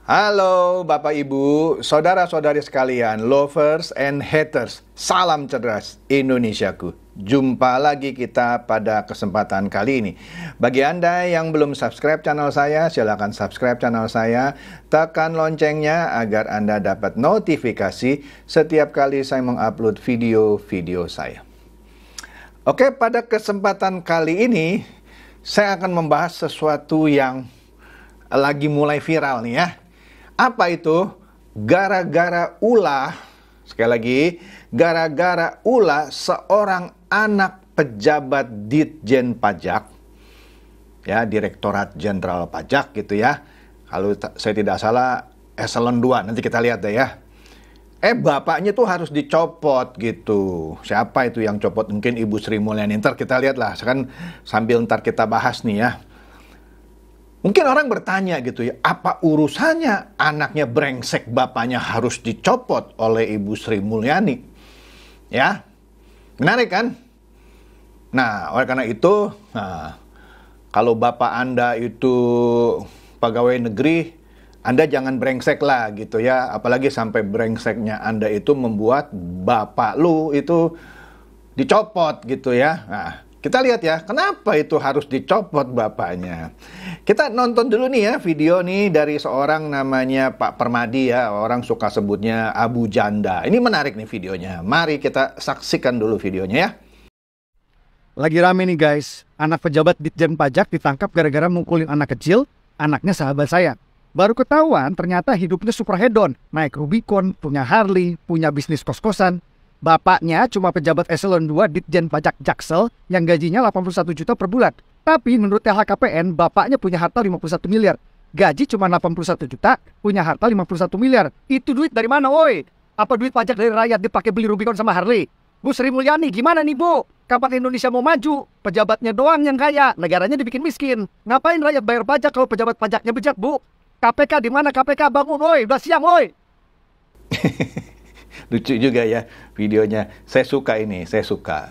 Halo Bapak Ibu, saudara-saudari sekalian, lovers and haters, salam cerdas Indonesiaku. Jumpa lagi kita pada kesempatan kali ini. Bagi Anda yang belum subscribe channel saya, silakan subscribe channel saya, tekan loncengnya agar Anda dapat notifikasi setiap kali saya mengupload video-video saya. Oke, pada kesempatan kali ini saya akan membahas sesuatu yang lagi mulai viral nih ya. Apa itu? Gara-gara ulah, sekali lagi, gara-gara ulah seorang anak pejabat Ditjen Pajak, ya, Direktorat Jenderal Pajak gitu ya. Kalau saya tidak salah, Eselon 2, nanti kita lihat deh ya. Bapaknya tuh harus dicopot gitu. Siapa itu yang copot? Mungkin Ibu Sri Mulyani. Ntar kita lihat lah, kan sambil ntar kita bahas nih ya. Mungkin orang bertanya gitu ya, apa urusannya anaknya brengsek bapaknya harus dicopot oleh Ibu Sri Mulyani? Ya, menarik kan? Nah, oleh karena itu, kalau bapak Anda itu pegawai negeri, Anda jangan brengsek lah gitu ya. Apalagi sampai brengseknya Anda itu membuat bapak lu itu dicopot gitu ya. Nah, kita lihat ya, kenapa itu harus dicopot bapaknya. Kita nonton dulu nih ya video nih dari seorang namanya Pak Permadi ya. Orang suka sebutnya Abu Janda. Ini menarik nih videonya. Mari kita saksikan dulu videonya ya. Lagi rame nih guys. Anak pejabat Ditjen Pajak ditangkap gara-gara mukulin anak kecil. Anaknya sahabat saya. Baru ketahuan ternyata hidupnya super hedon. Naik Rubicon, punya Harley, punya bisnis kos-kosan. Bapaknya cuma pejabat Eselon 2 Ditjen Pajak Jaksel yang gajinya 81 juta per bulan. Tapi menurut LHKPN, bapaknya punya harta 51 miliar. Gaji cuma 81 juta, punya harta 51 miliar. Itu duit dari mana woi? Apa duit pajak dari rakyat dipakai beli Rubicon sama Harley? Bu Sri Mulyani gimana nih bu? Kapan Indonesia mau maju? Pejabatnya doang yang kaya, negaranya dibikin miskin. Ngapain rakyat bayar pajak kalau pejabat pajaknya bejat bu? KPK di mana KPK? Bangun woi, udah siang woi. Lucu juga ya videonya. Saya suka ini, saya suka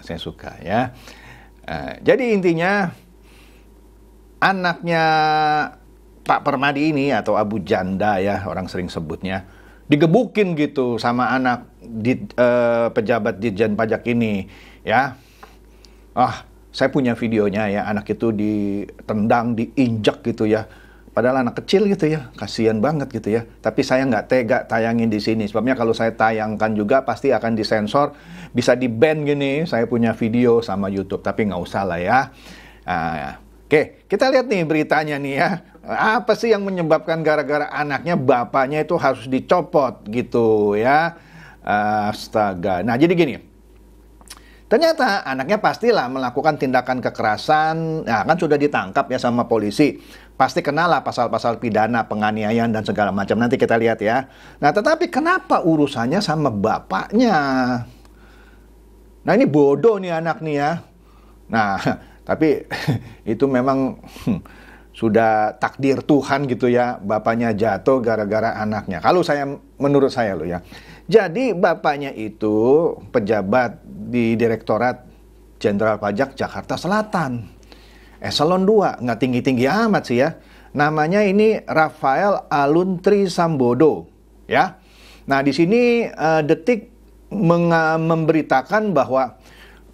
ya. Jadi intinya anaknya Pak Permadi ini atau Abu Janda ya orang sering sebutnya, digebukin gitu sama anak pejabat Ditjen Pajak ini ya. Saya punya videonya ya, anak itu ditendang, diinjak gitu ya. Padahal anak kecil gitu ya, kasihan banget gitu ya. Tapi saya nggak tega tayangin di sini. Sebabnya kalau saya tayangkan juga pasti akan disensor, bisa di-ban gini. Saya punya video sama YouTube, tapi nggak usah lah ya. Oke, kita lihat nih beritanya nih ya. Apa sih yang menyebabkan gara-gara anaknya bapaknya itu harus dicopot gitu ya. Astaga. Nah jadi gini. Ternyata anaknya pastilah melakukan tindakan kekerasan, kan sudah ditangkap ya sama polisi. Pasti kenalah pasal-pasal pidana, penganiayaan dan segala macam. Nanti kita lihat ya. Nah tetapi kenapa urusannya sama bapaknya? Nah ini bodoh nih anak nih ya. Nah tapi itu memang sudah takdir Tuhan gitu ya. Bapaknya jatuh gara-gara anaknya. Kalau menurut saya loh ya. Jadi bapaknya itu pejabat di Direktorat Jenderal Pajak Jakarta Selatan. Eselon 2, nggak tinggi-tinggi amat sih ya. Namanya ini Rafael Aluntri Sambodo ya. Nah di sini Detik memberitakan bahwa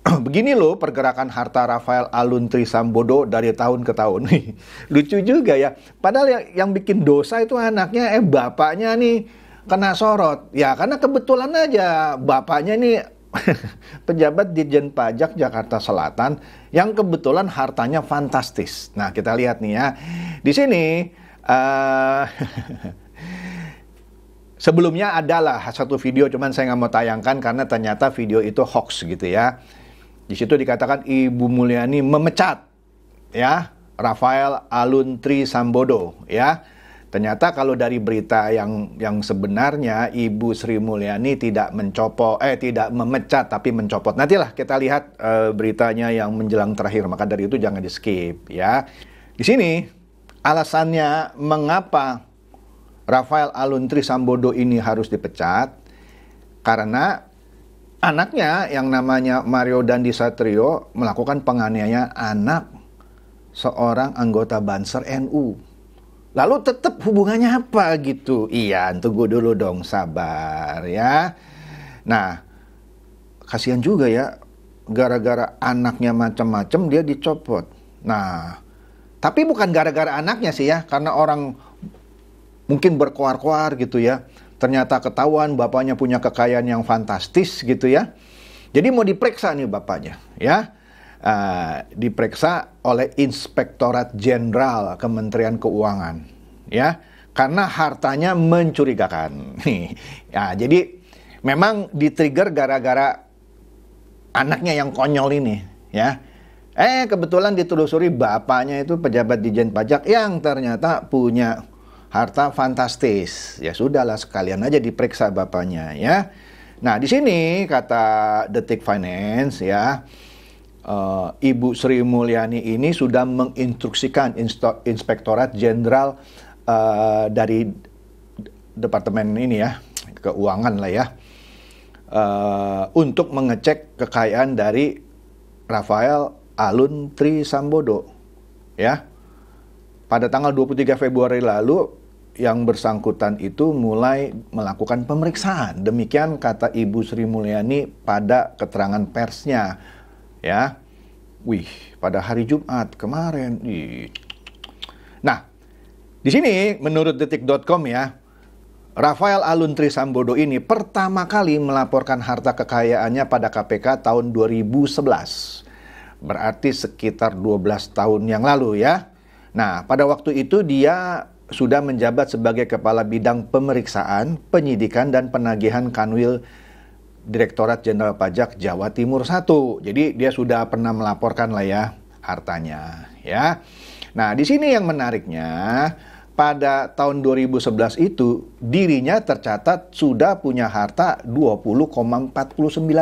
begini loh pergerakan harta Rafael Aluntri Sambodo dari tahun ke tahun. Lucu juga ya. Padahal yang bikin dosa itu anaknya, bapaknya nih kena sorot. Ya karena kebetulan aja bapaknya nih pejabat Ditjen Pajak Jakarta Selatan yang kebetulan hartanya fantastis. Nah kita lihat nih ya. Di sini sebelumnya adalah satu video, cuman saya nggak mau tayangkan karena ternyata video itu hoax gitu ya. Di situ dikatakan Ibu Mulyani memecat ya Rafael Aluntri Sambodo ya. Ternyata kalau dari berita yang sebenarnya Ibu Sri Mulyani tidak memecat tapi mencopot. Nantilah kita lihat beritanya yang menjelang terakhir, maka dari itu jangan di-skip ya. Di sini alasannya mengapa Rafael Aluntri Sambodo ini harus dipecat karena anaknya yang namanya Mario Dandi Satrio melakukan penganiayaan anak seorang anggota Banser NU. Lalu tetap hubungannya apa gitu? Iya, tunggu dulu dong, sabar ya. Nah, kasihan juga ya, gara-gara anaknya macam-macam dia dicopot. Nah, tapi bukan gara-gara anaknya sih ya, karena orang mungkin berkoar-koar gitu ya. Ternyata ketahuan bapaknya punya kekayaan yang fantastis gitu ya. Jadi mau diperiksa nih bapaknya ya. Diperiksa oleh Inspektorat Jenderal Kementerian Keuangan ya, karena hartanya mencurigakan. Ya, jadi memang di-trigger gara-gara anaknya yang konyol ini ya. Kebetulan ditelusuri bapaknya itu pejabat Ditjen Pajak yang ternyata punya harta fantastis. Ya sudahlah, sekalian aja diperiksa bapaknya ya. Nah, di sini kata Detik Finance ya, Ibu Sri Mulyani ini sudah menginstruksikan Inspektorat Jenderal dari Departemen ini ya, Keuangan lah ya, untuk mengecek kekayaan dari Rafael Alun Trisambodo ya. Pada tanggal 23 Februari lalu yang bersangkutan itu mulai melakukan pemeriksaan. Demikian kata Ibu Sri Mulyani pada keterangan persnya ya. Wih, pada hari Jumat kemarin. Nah, di sini menurut detik.com ya, Rafael Alun Trisambodo ini pertama kali melaporkan harta kekayaannya pada KPK tahun 2011. Berarti sekitar 12 tahun yang lalu ya. Nah, pada waktu itu dia sudah menjabat sebagai Kepala Bidang Pemeriksaan, Penyidikan, dan Penagihan Kanwil Direktorat Jenderal Pajak Jawa Timur 1. Jadi dia sudah pernah melaporkan lah ya hartanya ya. Nah, di sini yang menariknya, pada tahun 2011 itu dirinya tercatat sudah punya harta 20,49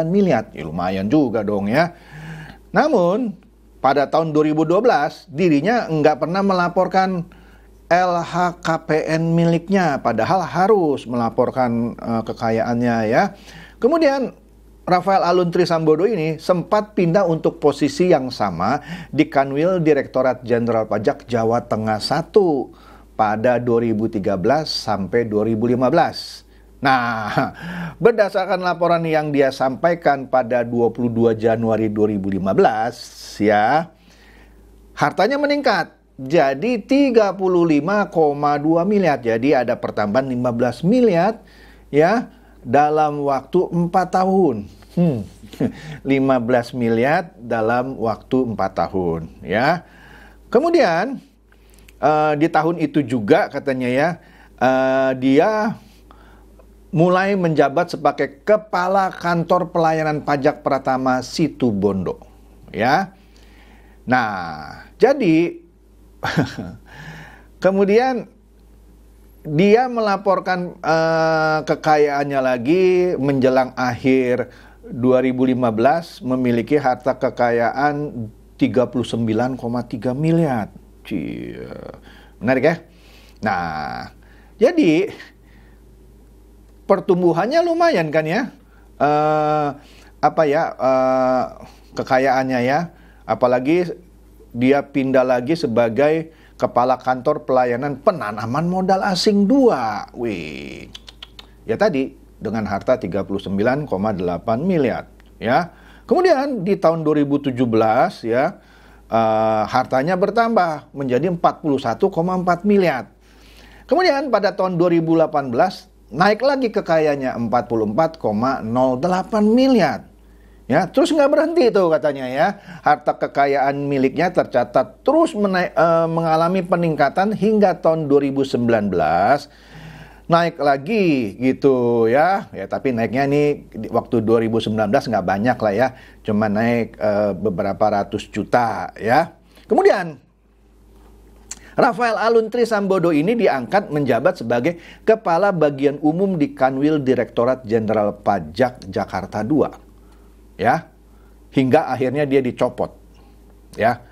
miliar. Ya, lumayan juga dong ya. Namun pada tahun 2012 dirinya nggak pernah melaporkan LHKPN miliknya, padahal harus melaporkan kekayaannya ya. Kemudian Rafael Alun Trisambodo ini sempat pindah untuk posisi yang sama di Kanwil Direktorat Jenderal Pajak Jawa Tengah 1 pada 2013 sampai 2015. Nah, berdasarkan laporan yang dia sampaikan pada 22 Januari 2015 ya, hartanya meningkat jadi 35,2 miliar. Jadi ada pertambahan 15 miliar ya dalam waktu 4 tahun. 15 miliar dalam waktu 4 tahun ya. Kemudian di tahun itu juga katanya ya, dia mulai menjabat sebagai Kepala Kantor Pelayanan Pajak Pratama Situbondo ya. Nah, jadi kemudian dia melaporkan kekayaannya lagi menjelang akhir 2015 memiliki harta kekayaan 39,3 miliar. Menarik ya? Nah, jadi pertumbuhannya lumayan kan ya? Kekayaannya ya. Apalagi dia pindah lagi sebagai Kepala Kantor Pelayanan Penanaman Modal Asing 2. Wih. Ya tadi dengan harta 39,8 miliar ya. Kemudian di tahun 2017 ya, hartanya bertambah menjadi 41,4 miliar. Kemudian pada tahun 2018 naik lagi kekayaannya 44,08 miliar. Ya, terus nggak berhenti itu katanya ya. Harta kekayaan miliknya tercatat terus mengalami peningkatan hingga tahun 2019 naik lagi gitu ya. Ya, tapi naiknya nih waktu 2019 nggak banyak lah ya. Cuma naik beberapa ratus juta ya. Kemudian Rafael Alun Trisambodo ini diangkat menjabat sebagai Kepala Bagian Umum di Kanwil Direktorat Jenderal Pajak Jakarta 2. Ya, hingga akhirnya dia dicopot ya.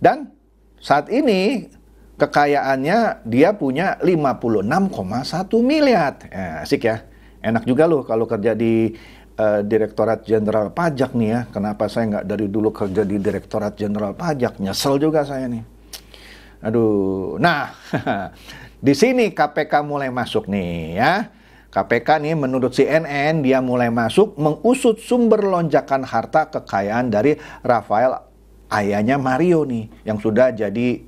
Dan saat ini kekayaannya dia punya 56,1 miliar. Asik ya, enak juga loh kalau kerja di Direktorat Jenderal Pajak nih ya. Kenapa saya nggak dari dulu kerja di Direktorat Jenderal Pajak? Nyesel juga saya nih. Aduh, nah Di sini KPK mulai masuk nih ya. KPK nih menurut CNN dia mulai masuk mengusut sumber lonjakan harta kekayaan dari Rafael, ayahnya Mario nih, yang sudah jadi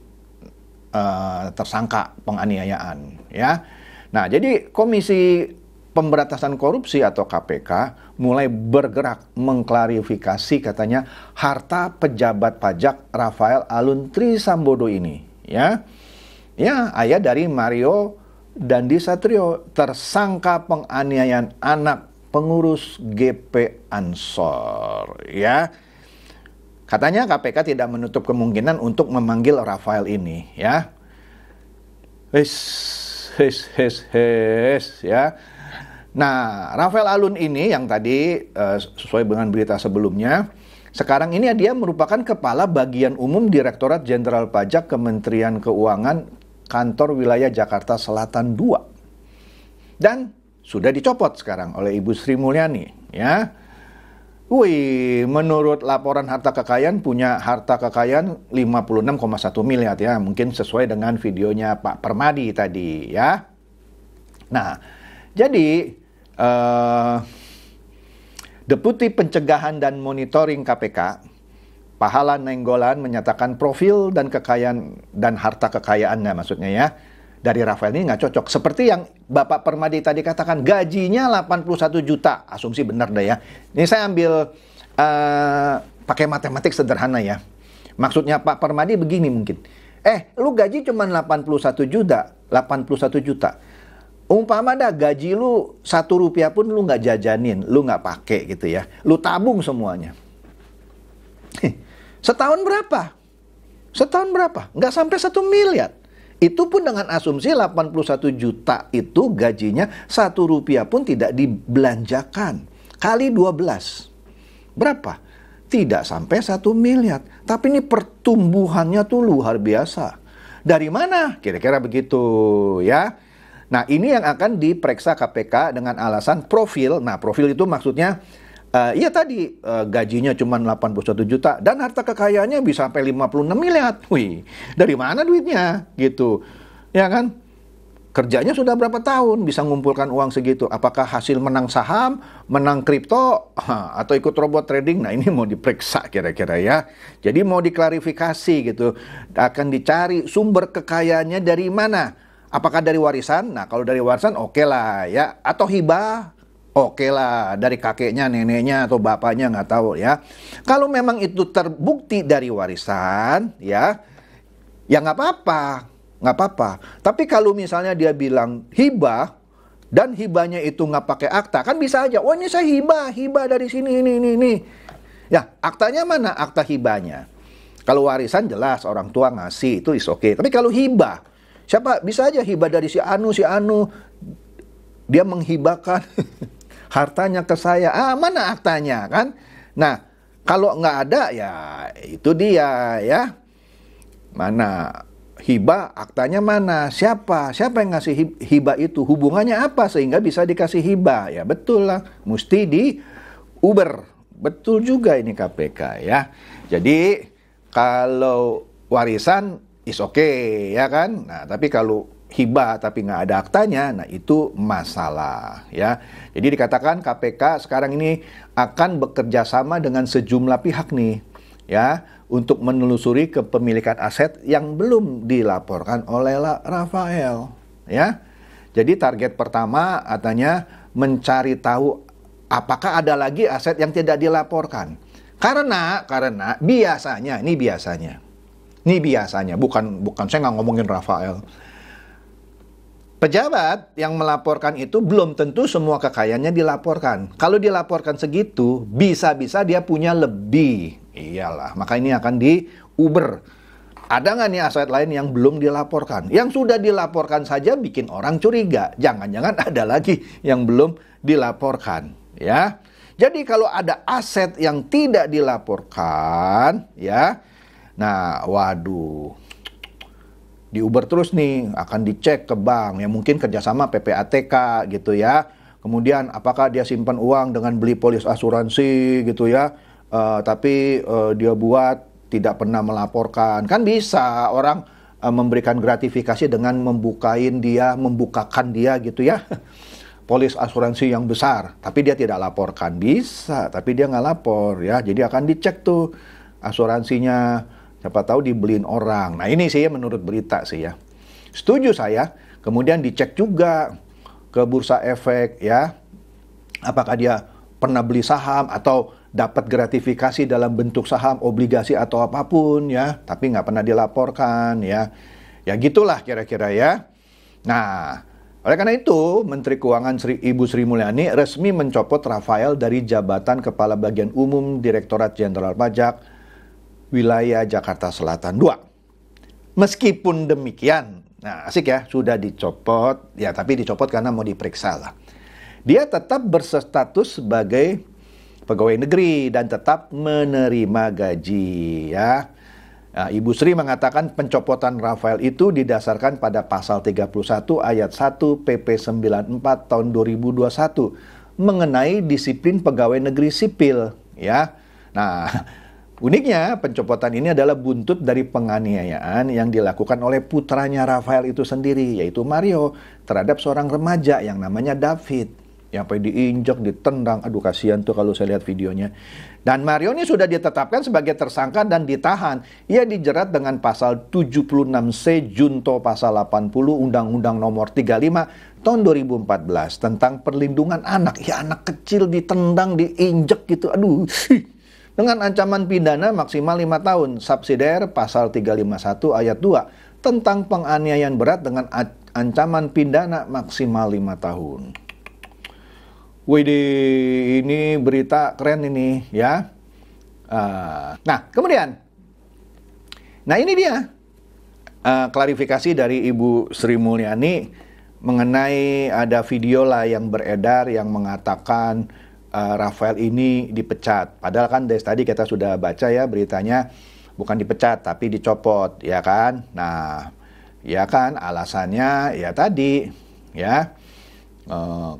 tersangka penganiayaan ya. Nah, jadi Komisi Pemberantasan Korupsi atau KPK mulai bergerak mengklarifikasi katanya harta pejabat pajak Rafael Alun Trisambodo ini ya. Ya, ayah dari Mario Dandi Satrio, tersangka penganiayaan anak pengurus GP Ansor ya. Katanya KPK tidak menutup kemungkinan untuk memanggil Rafael ini ya. Ya. Nah, Rafael Alun ini yang tadi sesuai dengan berita sebelumnya, sekarang ini dia merupakan Kepala Bagian Umum Direktorat Jenderal Pajak Kementerian Keuangan Kantor Wilayah Jakarta Selatan 2. Dan sudah dicopot sekarang oleh Ibu Sri Mulyani ya. Wih, menurut laporan harta kekayaan punya harta kekayaan 56,1 miliar ya. Mungkin sesuai dengan videonya Pak Permadi tadi ya. Nah, jadi Deputi Pencegahan dan Monitoring KPK Pahala Nainggolan menyatakan profil dan kekayaan dan harta kekayaannya maksudnya ya dari Rafael ini nggak cocok. Seperti yang Bapak Permadi tadi katakan, gajinya 81 juta. Asumsi benar deh ya. Ini saya ambil pakai matematik sederhana ya. Maksudnya Pak Permadi begini mungkin. Lu gaji cuma 81 juta. Umpama dah gaji lu 1 rupiah pun lu nggak jajanin, lu nggak pakai gitu ya. Lu tabung semuanya. Setahun berapa? Nggak sampai 1 miliar. Itu pun dengan asumsi 81 juta itu gajinya 1 rupiah pun tidak dibelanjakan. Kali 12. Berapa? Tidak sampai 1 miliar. Tapi ini pertumbuhannya tuh luar biasa. Dari mana? Kira-kira begitu ya. Nah, ini yang akan diperiksa KPK dengan alasan profil. Nah, profil itu maksudnya iya tadi gajinya cuma 81 juta dan harta kekayaannya bisa sampai 56 miliar. Wih, dari mana duitnya? Gitu. Ya kan? Kerjanya sudah berapa tahun bisa mengumpulkan uang segitu? Apakah hasil menang saham, menang kripto, atau ikut robot trading? Nah, ini mau diperiksa kira-kira ya. Jadi mau diklarifikasi gitu. Akan dicari sumber kekayaannya dari mana? Apakah dari warisan? Nah, kalau dari warisan oke lah ya. Atau hibah? Oke lah, dari kakeknya, neneknya, atau bapaknya, nggak tahu ya. Kalau memang itu terbukti dari warisan, ya nggak apa-apa. Tapi kalau misalnya dia bilang hibah, dan hibahnya itu nggak pakai akta, kan bisa aja, oh ini saya hibah dari sini, ini. Ya, aktanya mana? Akta hibahnya. Kalau warisan jelas, orang tua ngasih, itu is oke. Tapi kalau hibah, siapa? Bisa aja hibah dari si Anu, dia menghibahkan hartanya ke saya. Mana aktanya kan? Nah, kalau nggak ada ya itu dia ya. Mana hibah, aktanya mana? Siapa yang ngasih hibah itu? Hubungannya apa sehingga bisa dikasih hibah? Ya betul lah, mesti di Uber. Betul juga ini KPK ya. Jadi kalau warisan is okay ya kan? Nah, tapi kalau hibah tapi nggak ada aktanya, nah itu masalah ya. Jadi dikatakan KPK sekarang ini akan bekerja sama dengan sejumlah pihak nih ya untuk menelusuri kepemilikan aset yang belum dilaporkan oleh Rafael ya. Jadi target pertama katanya mencari tahu apakah ada lagi aset yang tidak dilaporkan. Karena biasanya bukan saya nggak ngomongin Rafael. Pejabat yang melaporkan itu belum tentu semua kekayaannya dilaporkan. Kalau dilaporkan segitu, bisa-bisa dia punya lebih. Iyalah, maka ini akan di-Uber. Ada nggak nih aset lain yang belum dilaporkan? Yang sudah dilaporkan saja bikin orang curiga. Jangan-jangan ada lagi yang belum dilaporkan. Ya. Jadi kalau ada aset yang tidak dilaporkan, ya, nah, waduh. Di Uber terus nih, akan dicek ke bank, ya mungkin kerjasama PPATK gitu ya. Kemudian apakah dia simpan uang dengan beli polis asuransi gitu ya, tapi dia buat tidak pernah melaporkan. Kan bisa orang memberikan gratifikasi dengan membukakan dia gitu ya, polis asuransi yang besar, tapi dia tidak laporkan. Bisa, tapi dia nggak lapor ya, jadi akan dicek tuh asuransinya, siapa tahu dibeliin orang. Nah ini sih menurut berita sih ya, setuju saya. Kemudian dicek juga ke bursa efek ya, apakah dia pernah beli saham atau dapat gratifikasi dalam bentuk saham, obligasi atau apapun ya, tapi nggak pernah dilaporkan ya. Ya gitulah kira-kira ya. Nah, oleh karena itu, Menteri Keuangan Ibu Sri Mulyani resmi mencopot Rafael dari jabatan Kepala Bagian Umum Direktorat Jenderal Pajak Wilayah Jakarta Selatan 2. Meskipun demikian, nah asik ya, sudah dicopot, ya tapi dicopot karena mau diperiksa lah. Dia tetap berstatus sebagai pegawai negeri dan tetap menerima gaji ya. Nah, Ibu Sri mengatakan pencopotan Rafael itu didasarkan pada pasal 31 ayat 1 PP 94 tahun 2021 mengenai disiplin pegawai negeri sipil ya. Nah, uniknya pencopotan ini adalah buntut dari penganiayaan yang dilakukan oleh putranya Rafael itu sendiri, yaitu Mario, terhadap seorang remaja yang namanya David. Yang sampai diinjak, ditendang, aduh kasihan tuh kalau saya lihat videonya. Dan Mario ini sudah ditetapkan sebagai tersangka dan ditahan. Ia dijerat dengan pasal 76C Junto pasal 80 Undang-Undang nomor 35 tahun 2014 tentang perlindungan anak. Ya anak kecil ditendang, diinjak gitu, aduh. Dengan ancaman pidana maksimal 5 tahun. Subsidiar pasal 351 ayat 2 tentang penganiayaan berat dengan ancaman pidana maksimal 5 tahun. Widih, ini berita keren ini ya. Nah, kemudian, nah ini dia klarifikasi dari Ibu Sri Mulyani mengenai ada video lah yang beredar yang mengatakan Rafael ini dipecat. Padahal kan dari tadi kita sudah baca ya beritanya, bukan dipecat tapi dicopot, ya kan? Nah, ya kan alasannya ya tadi ya.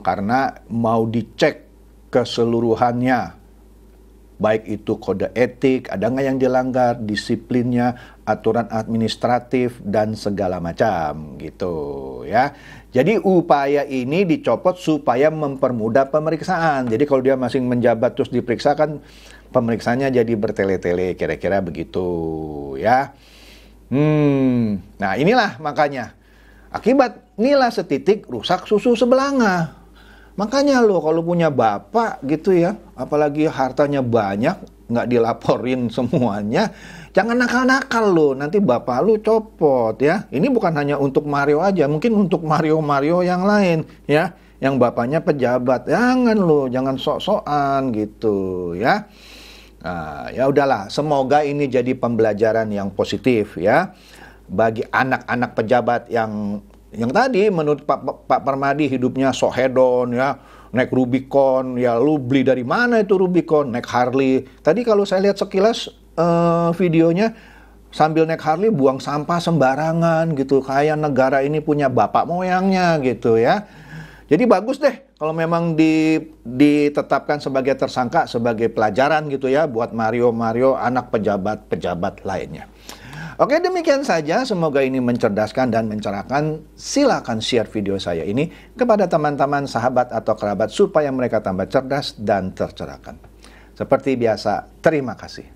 Karena mau dicek keseluruhannya, baik itu kode etik, ada nggak yang dilanggar, disiplinnya, aturan administratif, dan segala macam gitu ya. Jadi upaya ini dicopot supaya mempermudah pemeriksaan. Jadi kalau dia masih menjabat terus diperiksa kan pemeriksaannya jadi bertele-tele, kira-kira begitu ya. Nah inilah makanya. Akibat inilah setitik rusak susu sebelanga. Makanya lo kalau punya bapak gitu ya, apalagi hartanya banyak, nggak dilaporin semuanya, jangan nakal-nakal lo, nanti bapak lo copot ya. Ini bukan hanya untuk Mario aja, mungkin untuk Mario yang lain ya, yang bapaknya pejabat. Jangan lo, jangan sok-sokan gitu ya. Nah, ya udahlah, semoga ini jadi pembelajaran yang positif ya. Bagi anak-anak pejabat yang tadi menurut Pak Permadi hidupnya sok hedon ya, naik Rubicon, ya lu beli dari mana itu Rubicon, naik Harley. Tadi kalau saya lihat sekilas videonya sambil naik Harley buang sampah sembarangan gitu, kayak negara ini punya bapak moyangnya gitu ya. Jadi bagus deh kalau memang ditetapkan sebagai tersangka, sebagai pelajaran gitu ya buat Mario anak pejabat lainnya. Oke, demikian saja. Semoga ini mencerdaskan dan mencerahkan. Silakan share video saya ini kepada teman-teman, sahabat, atau kerabat supaya mereka tambah cerdas dan tercerahkan. Seperti biasa, terima kasih.